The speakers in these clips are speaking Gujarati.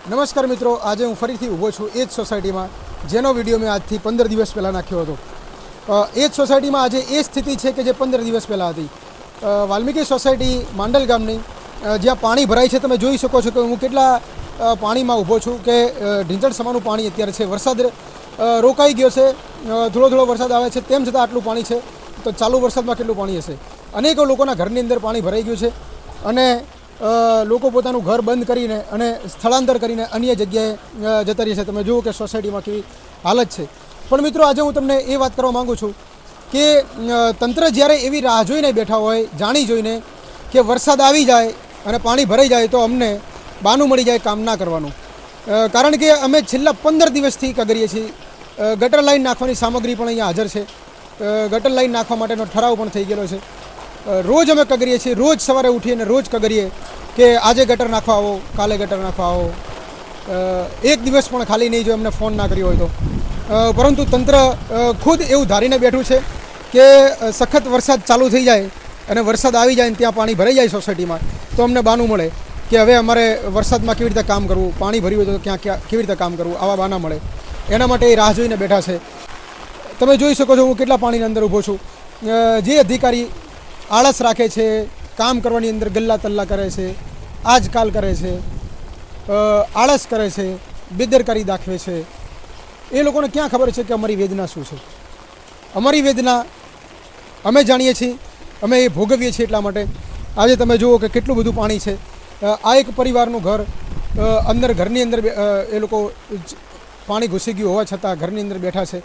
નમસ્કાર મિત્રો, આજે હું ફરીથી ઊભો છું એ જ સોસાયટીમાં જેનો વિડીયો મેં આજથી 15 દિવસ પહેલાં નાખ્યો હતો। એ જ સોસાયટીમાં આજે એ સ્થિતિ છે કે જે 15 દિવસ પહેલાં હતી। વાલ્મીકી સોસાયટી માંડલ ગામની જ્યાં પાણી ભરાય છે, તમે જોઈ શકો છો કે હું કેટલા પાણીમાં ઊભો છું કે ઢીંચણ સમાનું પાણી અત્યારે છે। વરસાદ રોકાઈ ગયો છે, થોડો થોડો વરસાદ આવે છે, તેમ છતાં આટલું પાણી છે તો ચાલુ વરસાદમાં કેટલું પાણી હશે। અનેકો લોકોના ઘરની અંદર પાણી ભરાઈ ગયું છે અને લોકો પોતાનું ઘર બંધ કરીને અને સ્થળાંતર કરીને અન્ય જગ્યાએ જતા રહે છે। તમે જુઓ કે સોસાયટીમાં કેવી હાલત છે। પણ મિત્રો, આજે હું તમને એ વાત કરવા માગું છું કે તંત્ર જ્યારે એવી રાહ જોઈને બેઠા હોય, જાણી જોઈને કે વરસાદ આવી જાય અને પાણી ભરાઈ જાય તો અમને બાનું મળી જાય કામ ના કરવાનું। કારણ કે અમે છેલ્લા 15 દિવસથી કગરીએ છીએ। ગટર લાઈન નાખવાની સામગ્રી પણ અહીંયા હાજર છે, ગટર લાઈન નાખવા માટેનો ઠરાવ પણ થઈ ગયેલો છે। રોજ અમે કગરીએ છીએ, રોજ સવારે ઉઠીને રોજ કગરીએ કે આજે ગટર નાખવા આવો, કાલે ગટર નાખવા આવો। એક દિવસ પણ ખાલી નહીં જો અમને ફોન ના કર્યો હોય તો। પરંતુ તંત્ર ખુદ એવું ધારીને બેઠું છે કે સખત વરસાદ ચાલુ થઈ જાય અને વરસાદ આવી જાય ને ત્યાં પાણી ભરાઈ જાય સોસાયટીમાં તો અમને બાનું મળે કે હવે અમારે વરસાદમાં કેવી રીતે કામ કરવું, પાણી ભર્યું હોય તો ક્યાં કેવી રીતે કામ કરવું, આવા બાના મળે। એના માટે એ રાહ જોઈને બેઠા છે। તમે જોઈ શકો છો હું કેટલા પાણીની અંદર ઊભો છું। જે અધિકારી આળસ રાખે છે, કામ કરવાની અંદર ગલ્લા તલ્લા કરે છે, આજકાલ કરે છે, આળસ કરે છે, બેદરકારી દાખવે છે, એ લોકોને ક્યાં ખબર છે કે અમારી વેદના શું છે। અમારી વેદના અમે જાણીએ છીએ, અમે એ ભોગવીએ છીએ। એટલા માટે આજે તમે જુઓ કે કેટલું બધું પાણી છે। આ એક પરિવારનું ઘર અંદર, ઘરની અંદર એ લોકો પાણી ઘૂસી ગયું હોવા છતાં ઘરની અંદર બેઠા છે।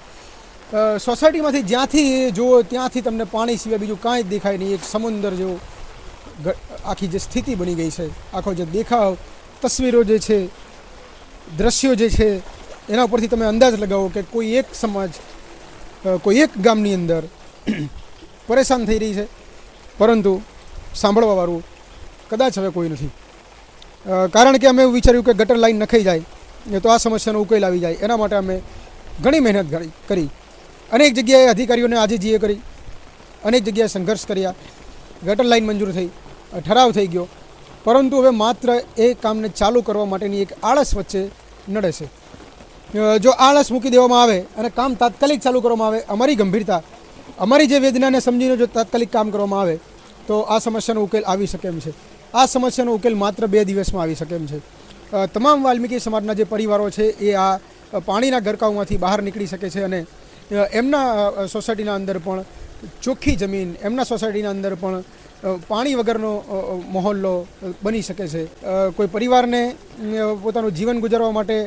સોસાયટીમાંથી જ્યાંથી જુઓ ત્યાંથી તમને પાણી સિવાય બીજું કાંઈ જ દેખાય નહીં। એક સમુદ્ર જેવું આખી જે સ્થિતિ બની ગઈ છે, આખો જે દેખાવ, તસવીરો જે છે, દ્રશ્યો જે છે, એના ઉપરથી તમે અંદાજ લગાવો કે કોઈ એક સમાજ, કોઈ એક ગામની અંદર પરેશાન થઈ રહી છે, પરંતુ સાંભળવાવાળું કદાચ હવે કોઈ નથી। કારણ કે અમે એવું વિચાર્યું કે ગટર લાઈન નખાઈ જાય તો આ સમસ્યાનો ઉકેલ આવી જાય। એના માટે અમે ઘણી મહેનત કરી, અનેક જગ્યાએ અધિકારીઓને આજીજીએ કરી, અનેક જગ્યાએ સંઘર્ષ કર્યા, ગટર લાઈન મંજૂર થઈ, ઠરાવ થઈ ગયો, પરંતુ હવે માત્ર એ કામને ચાલુ કરવા માટેની એક આળસ વચ્ચે નડે છે। જો આળસ મૂકી દેવામાં આવે અને કામ તાત્કાલિક ચાલુ કરવામાં આવે, અમારી ગંભીરતા, અમારી જે વેદનાને સમજીને જો તાત્કાલિક કામ કરવામાં આવે તો આ સમસ્યાનો ઉકેલ આવી શકે એમ છે। આ સમસ્યાનો ઉકેલ માત્ર 2 દિવસમાં આવી શકે એમ છે। તમામ વાલ્મીકી સમાજના જે પરિવારો છે એ આ પાણીના ગરકાવમાંથી બહાર નીકળી શકે છે અને એમના સોસાયટીના અંદર પણ ચોખ્ખી જમીન, એમના સોસાયટીના અંદર પણ પાણી વગરનો માહોલ્લો બની શકે છે। કોઈ પરિવારને પોતાનું જીવન ગુજારવા માટે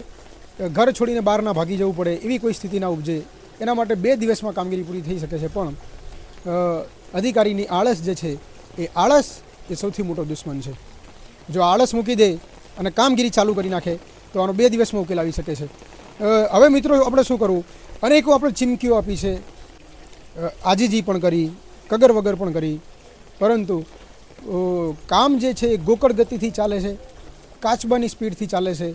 ઘર છોડીને બહાર ના ભાગી જવું પડે એવી કોઈ સ્થિતિ ના ઉપજે, એના માટે 2 દિવસમાં કામગીરી પૂરી થઈ શકે છે। પણ અધિકારીની આળસ જે છે એ આળસ એ સૌથી મોટો દુશ્મન છે। જો આળસ મૂકી દે અને કામગીરી ચાલુ કરી નાખે તો આનો 2 દિવસમાં ઉકેલ આવી શકે છે। હવે મિત્રો, આપણે શું કરવું? અનેકો આપણે ચીમકીઓ આપી છે, આજીજી પણ કરી, કગર વગર પણ કરી, પરંતુ કામ જે છે એ ગોકળ ગતિથી ચાલે છે, કાચબાની સ્પીડથી ચાલે છે।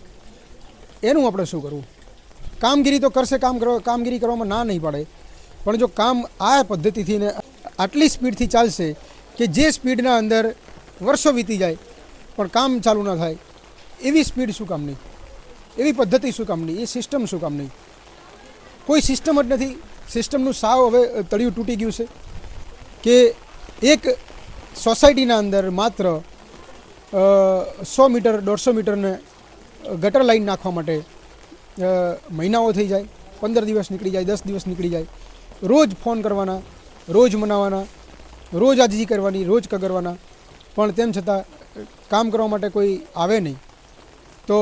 એનું આપણે શું કરવું? કામગીરી તો કરશે, કામગીરી કરવામાં ના નહીં પાડે, પણ જો કામ આ પદ્ધતિથી ને આટલી સ્પીડથી ચાલશે કે જે સ્પીડના અંદર વર્ષો વીતી જાય પણ કામ ચાલુ ના થાય, એવી સ્પીડ શું કામ નહીં? એવી પદ્ધતિ શું કામ નહીં? એ સિસ્ટમ શું કામ નહીં? કોઈ સિસ્ટમ જ નથી। સિસ્ટમનું સાવ હવે તળિયું તૂટી ગયું છે કે એક સોસાયટીના અંદર માત્ર 100 મીટર 150 મીટરને ગટર લાઈન નાખવા માટે મહિનાઓ થઈ જાય, 15 દિવસ નીકળી જાય, 10 દિવસ નીકળી જાય। રોજ ફોન કરવાના, રોજ મનાવવાના, રોજ આજીજી કરવાની, રોજ કગરવાના, પણ તેમ છતાં કામ કરવા માટે કોઈ આવે નહીં તો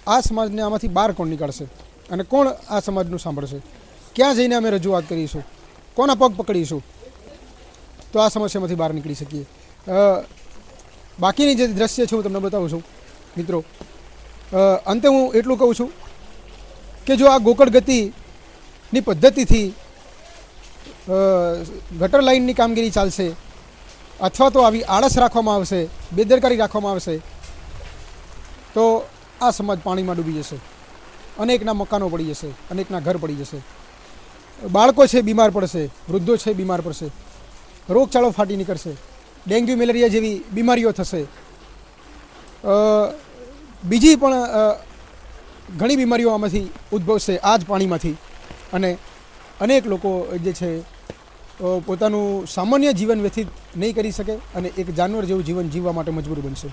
આ સમાજને આમાંથી બહાર કોણ નીકળશે અને કોણ આ સમાજનું સાંભળશે? ક્યાં જઈને અમે રજૂઆત કરીશું? કોના પગ પકડીશું તો આ સમસ્યામાંથી બહાર નીકળી શકીએ? બાકીની જે દ્રશ્ય છે હું તમને બતાવું છું મિત્રો। અંતે હું એટલું કહું છું કે જો આ ગોકળ ગતિની પદ્ધતિથી ગટર લાઈનની કામગીરી ચાલશે અથવા તો આવી આળસ રાખવામાં આવશે, બેદરકારી રાખવામાં આવશે તો આ સમાજ પાણીમાં ડૂબી જશે। અનેકના મકાનો પડી જશે, અનેકના ઘર પડી જશે, બાળકો છે બીમાર પડશે, વૃદ્ધો છે બીમાર પડશે, રોગચાળો ફાટી નીકળશે, ડેન્ગ્યુ મેલેરિયા જેવી બીમારીઓ થશે। બીજી પણ ઘણી બીમારીઓ આમાંથી ઉદ્ભવશે આ જ પાણીમાંથી, અને અનેક લોકો જે છે પોતાનું સામાન્ય જીવન વ્યતીત નહીં કરી શકે અને એક જાનવર જેવું જીવન જીવવા માટે મજબૂર બનશે.